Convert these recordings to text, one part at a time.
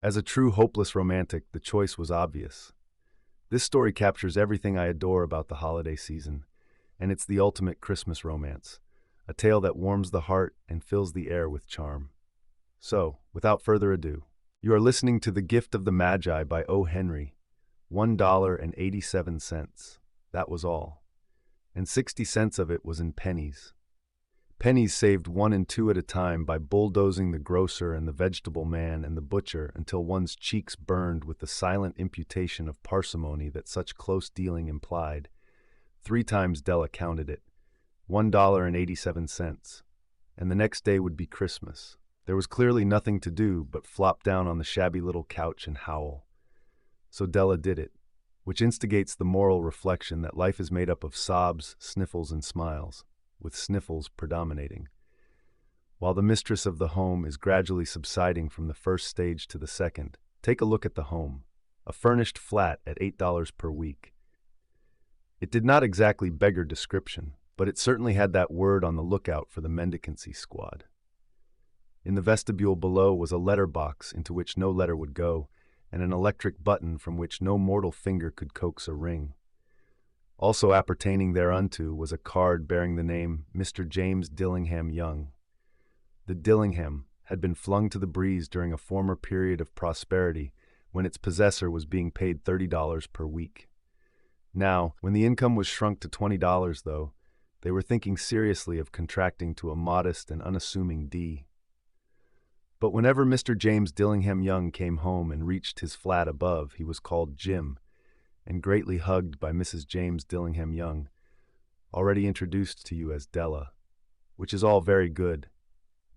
As a true hopeless romantic, the choice was obvious. This story captures everything I adore about the holiday season, and it's the ultimate Christmas romance, a tale that warms the heart and fills the air with charm. So, without further ado, you are listening to The Gift of the Magi by O. Henry, $1.87. That was all. And 60 cents of it was in pennies. Pennies saved 1 and 2 at a time by bulldozing the grocer and the vegetable man and the butcher until one's cheeks burned with the silent imputation of parsimony that such close dealing implied. 3 times Della counted it. $1.87. And the next day would be Christmas. There was clearly nothing to do but flop down on the shabby little couch and howl. So Della did it, which instigates the moral reflection that life is made up of sobs, sniffles, and smiles, with sniffles predominating. While the mistress of the home is gradually subsiding from the first stage to the second, take a look at the home, a furnished flat at $8 per week. It did not exactly beggar description, but it certainly had that word on the lookout for the mendicancy squad. In the vestibule below was a letter box into which no letter would go, and an electric button from which no mortal finger could coax a ring. Also appertaining thereunto was a card bearing the name Mr. James Dillingham Young. The Dillingham had been flung to the breeze during a former period of prosperity when its possessor was being paid $30 per week. Now, when the income was shrunk to $20, though, they were thinking seriously of contracting to a modest and unassuming D. But whenever Mr. James Dillingham Young came home and reached his flat above, he was called Jim, and greatly hugged by Mrs. James Dillingham Young, already introduced to you as Della, which is all very good.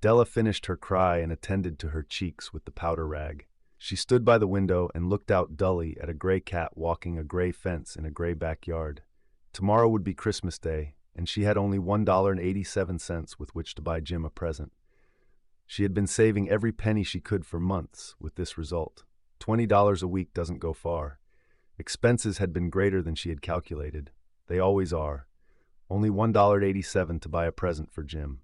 Della finished her cry and attended to her cheeks with the powder rag. She stood by the window and looked out dully at a gray cat walking a gray fence in a gray backyard. Tomorrow would be Christmas Day, and she had only $1.87 with which to buy Jim a present. She had been saving every penny she could for months, with this result. $20 a week doesn't go far. Expenses had been greater than she had calculated. They always are. Only $1.87 to buy a present for Jim.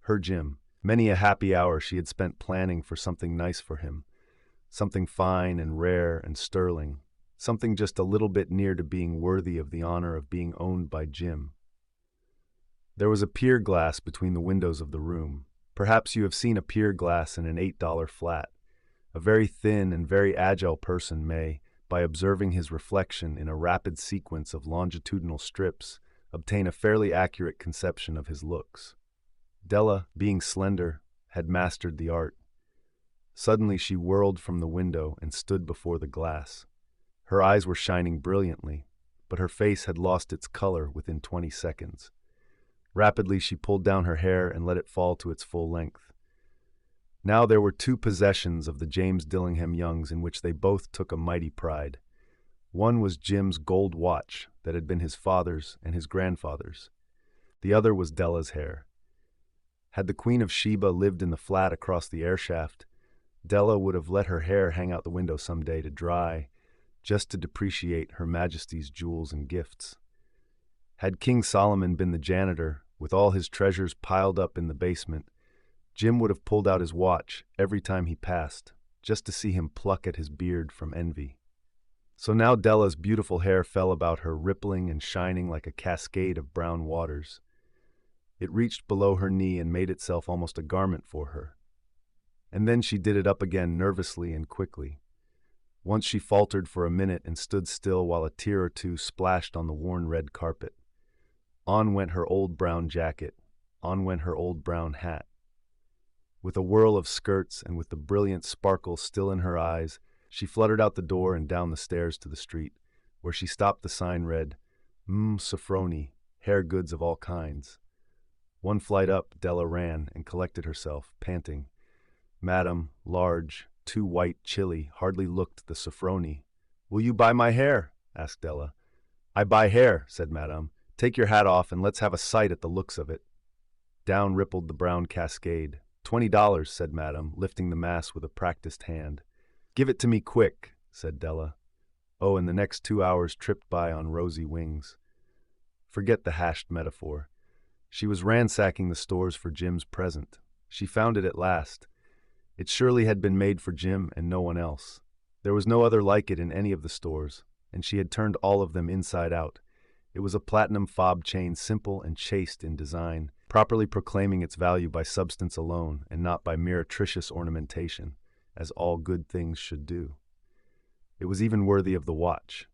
Her Jim. Many a happy hour she had spent planning for something nice for him. Something fine and rare and sterling. Something just a little bit near to being worthy of the honor of being owned by Jim. There was a pier glass between the windows of the room. Perhaps you have seen a pier glass in an $8 flat. A very thin and very agile person may, by observing his reflection in a rapid sequence of longitudinal strips, obtain a fairly accurate conception of his looks. Della, being slender, had mastered the art. Suddenly she whirled from the window and stood before the glass. Her eyes were shining brilliantly, but her face had lost its color within 20 seconds. Rapidly she pulled down her hair and let it fall to its full length. Now there were 2 possessions of the James Dillingham Youngs in which they both took a mighty pride. One was Jim's gold watch that had been his father's and his grandfather's. The other was Della's hair. Had the Queen of Sheba lived in the flat across the air shaft, Della would have let her hair hang out the window some day to dry, just to depreciate Her Majesty's jewels and gifts. Had King Solomon been the janitor, with all his treasures piled up in the basement, Jim would have pulled out his watch every time he passed, just to see him pluck at his beard from envy. So now Della's beautiful hair fell about her, rippling and shining like a cascade of brown waters. It reached below her knee and made itself almost a garment for her. And then she did it up again nervously and quickly. Once she faltered for a minute and stood still while a tear or two splashed on the worn red carpet. On went her old brown jacket. On went her old brown hat. With a whirl of skirts and with the brilliant sparkle still in her eyes, she fluttered out the door and down the stairs to the street, where she stopped. The sign read, Sofroni, hair goods of all kinds. 1 flight up, Della ran and collected herself, panting. Madam, large, 2 white, chilly, hardly looked the Sofroni. "Will you buy my hair?" asked Della. "I buy hair," said Madame. "Take your hat off and let's have a sight at the looks of it." Down rippled the brown cascade. $20, said Madame, lifting the mass with a practiced hand. "Give it to me quick," said Della. Oh, and the next 2 hours tripped by on rosy wings. Forget the hashed metaphor. She was ransacking the stores for Jim's present. She found it at last. It surely had been made for Jim and no one else. There was no other like it in any of the stores, and she had turned all of them inside out. It was a platinum fob chain, simple and chaste in design, properly proclaiming its value by substance alone and not by meretricious ornamentation, as all good things should do. It was even worthy of the watch.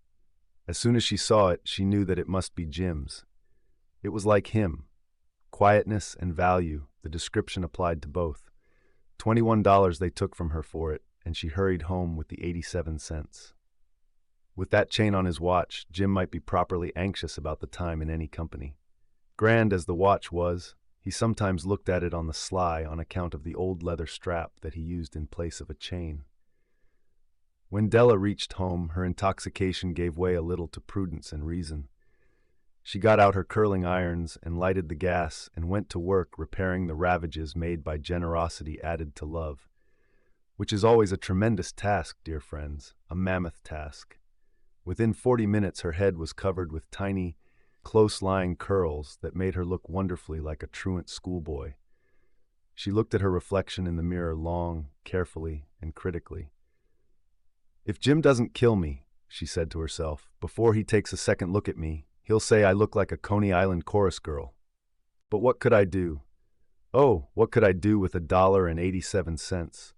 As soon as she saw it, she knew that it must be Jim's. It was like him. Quietness and value, the description applied to both. $21 they took from her for it, and she hurried home with the 87 cents. With that chain on his watch, Jim might be properly anxious about the time in any company. Grand as the watch was, he sometimes looked at it on the sly on account of the old leather strap that he used in place of a chain. When Della reached home, her intoxication gave way a little to prudence and reason. She got out her curling irons and lighted the gas and went to work repairing the ravages made by generosity added to love, which is always a tremendous task, dear friends, a mammoth task. Within 40 minutes her head was covered with tiny, close-lying curls that made her look wonderfully like a truant schoolboy. She looked at her reflection in the mirror long, carefully, and critically. "If Jim doesn't kill me," she said to herself, "before he takes a second look at me, he'll say I look like a Coney Island chorus girl. But what could I do? Oh, what could I do with $1.87?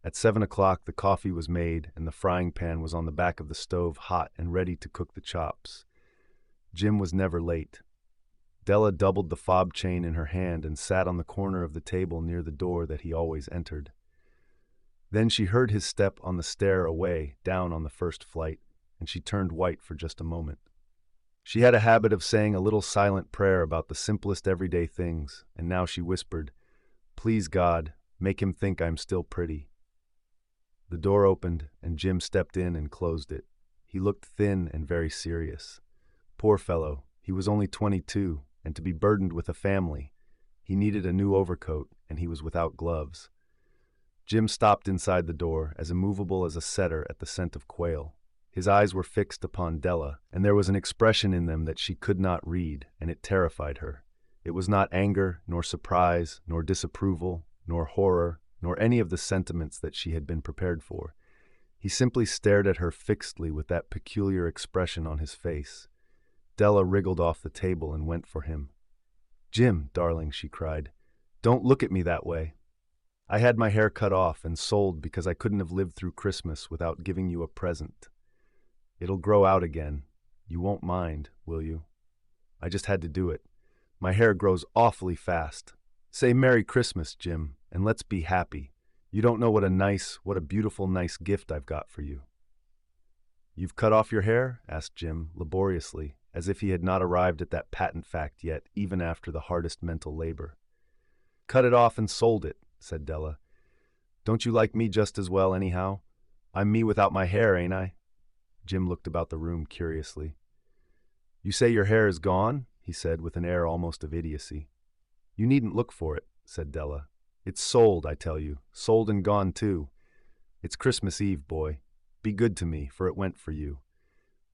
At 7 o'clock the coffee was made and the frying pan was on the back of the stove hot and ready to cook the chops. Jim was never late. Della doubled the fob chain in her hand and sat on the corner of the table near the door that he always entered. Then she heard his step on the stair away, down on the first flight, and she turned white for just a moment. She had a habit of saying a little silent prayer about the simplest everyday things, and now she whispered, "Please God, make him think I'm still pretty." The door opened, and Jim stepped in and closed it. He looked thin and very serious. Poor fellow, he was only 22, and to be burdened with a family. He needed a new overcoat, and he was without gloves. Jim stopped inside the door, as immovable as a setter at the scent of quail. His eyes were fixed upon Della, and there was an expression in them that she could not read, and it terrified her. It was not anger, nor surprise, nor disapproval, nor horror, nor any of the sentiments that she had been prepared for. He simply stared at her fixedly with that peculiar expression on his face. Della wriggled off the table and went for him. "Jim, darling," she cried, "don't look at me that way. I had my hair cut off and sold because I couldn't have lived through Christmas without giving you a present. It'll grow out again. You won't mind, will you? I just had to do it. My hair grows awfully fast. Say Merry Christmas, Jim, and let's be happy. You don't know what a beautiful, nice gift I've got for you." "You've cut off your hair?" asked Jim, laboriously, as if he had not arrived at that patent fact yet, even after the hardest mental labor. "Cut it off and sold it," said Della. "Don't you like me just as well, anyhow? I'm me without my hair, ain't I?" Jim looked about the room curiously. "You say your hair is gone?" he said with an air almost of idiocy. "You needn't look for it," said Della. "It's sold, I tell you, sold and gone too. It's Christmas Eve, boy. Be good to me, for it went for you.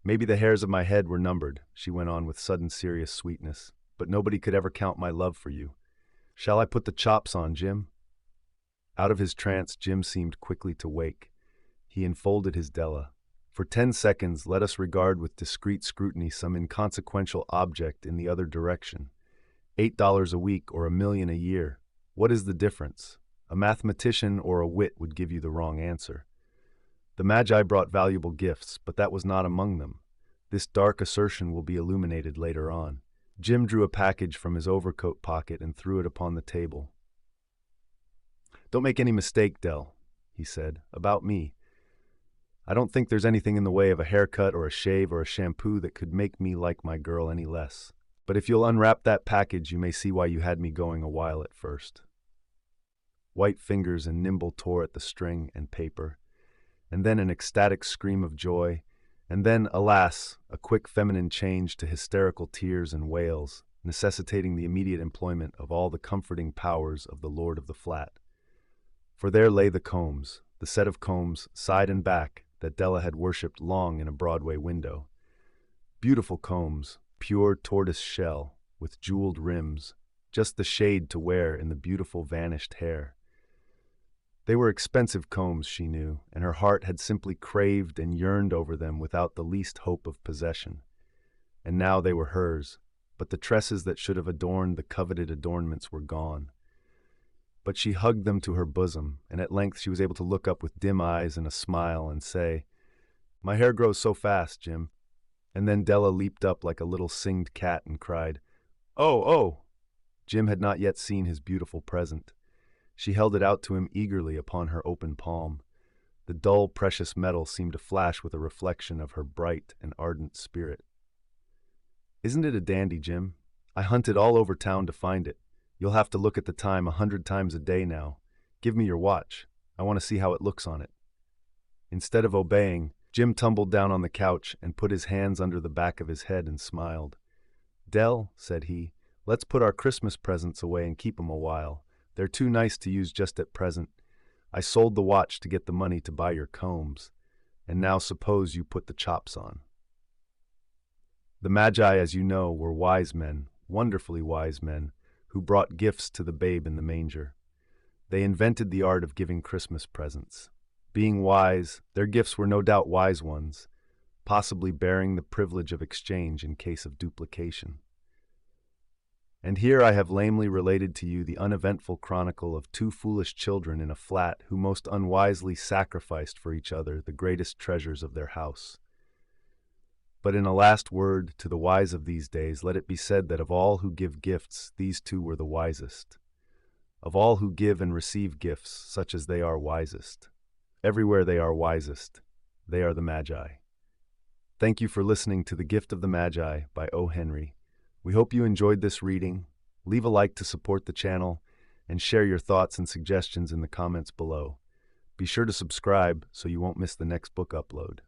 Maybe the hairs of my head were numbered," she went on with sudden serious sweetness, "but nobody could ever count my love for you. Shall I put the chops on, Jim?" Out of his trance, Jim seemed quickly to wake. He enfolded his Della. "For 10 seconds, let us regard with discreet scrutiny some inconsequential object in the other direction. $8 a week or $1,000,000 a year. What is the difference? A mathematician or a wit would give you the wrong answer. The Magi brought valuable gifts, but that was not among them. This dark assertion will be illuminated later on." Jim drew a package from his overcoat pocket and threw it upon the table. "Don't make any mistake, Dell," he said, "about me. I don't think there's anything in the way of a haircut or a shave or a shampoo that could make me like my girl any less. But if you'll unwrap that package, you may see why you had me going a while at first." White fingers and nimble tore at the string and paper, and then an ecstatic scream of joy, and then, alas, a quick feminine change to hysterical tears and wails, necessitating the immediate employment of all the comforting powers of the lord of the flat. For there lay the combs, the set of combs, side and back, that Della had worshipped long in a Broadway window. Beautiful combs, pure tortoise shell, with jeweled rims, just the shade to wear in the beautiful vanished hair. They were expensive combs, she knew, and her heart had simply craved and yearned over them without the least hope of possession. And now they were hers, but the tresses that should have adorned the coveted adornments were gone. But she hugged them to her bosom, and at length she was able to look up with dim eyes and a smile and say, "My hair grows so fast, Jim." And then Della leaped up like a little singed cat and cried, "Oh, oh!" Jim had not yet seen his beautiful present. She held it out to him eagerly upon her open palm. The dull, precious metal seemed to flash with a reflection of her bright and ardent spirit. "Isn't it a dandy, Jim? I hunted all over town to find it. You'll have to look at the time 100 times a day now. Give me your watch. I want to see how it looks on it." Instead of obeying, Jim tumbled down on the couch and put his hands under the back of his head and smiled. "Dell," said he, "let's put our Christmas presents away and keep 'em a while. They're too nice to use just at present. I sold the watch to get the money to buy your combs. And now suppose you put the chops on." The Magi, as you know, were wise men, wonderfully wise men, who brought gifts to the babe in the manger. They invented the art of giving Christmas presents. Being wise, their gifts were no doubt wise ones, possibly bearing the privilege of exchange in case of duplication. And here I have lamely related to you the uneventful chronicle of two foolish children in a flat who most unwisely sacrificed for each other the greatest treasures of their house. But in a last word to the wise of these days, let it be said that of all who give gifts, these two were the wisest. Of all who give and receive gifts, such as they are wisest. Everywhere they are wisest. They are the Magi. Thank you for listening to The Gift of the Magi by O. Henry. We hope you enjoyed this reading. Leave a like to support the channel and share your thoughts and suggestions in the comments below. Be sure to subscribe so you won't miss the next book upload.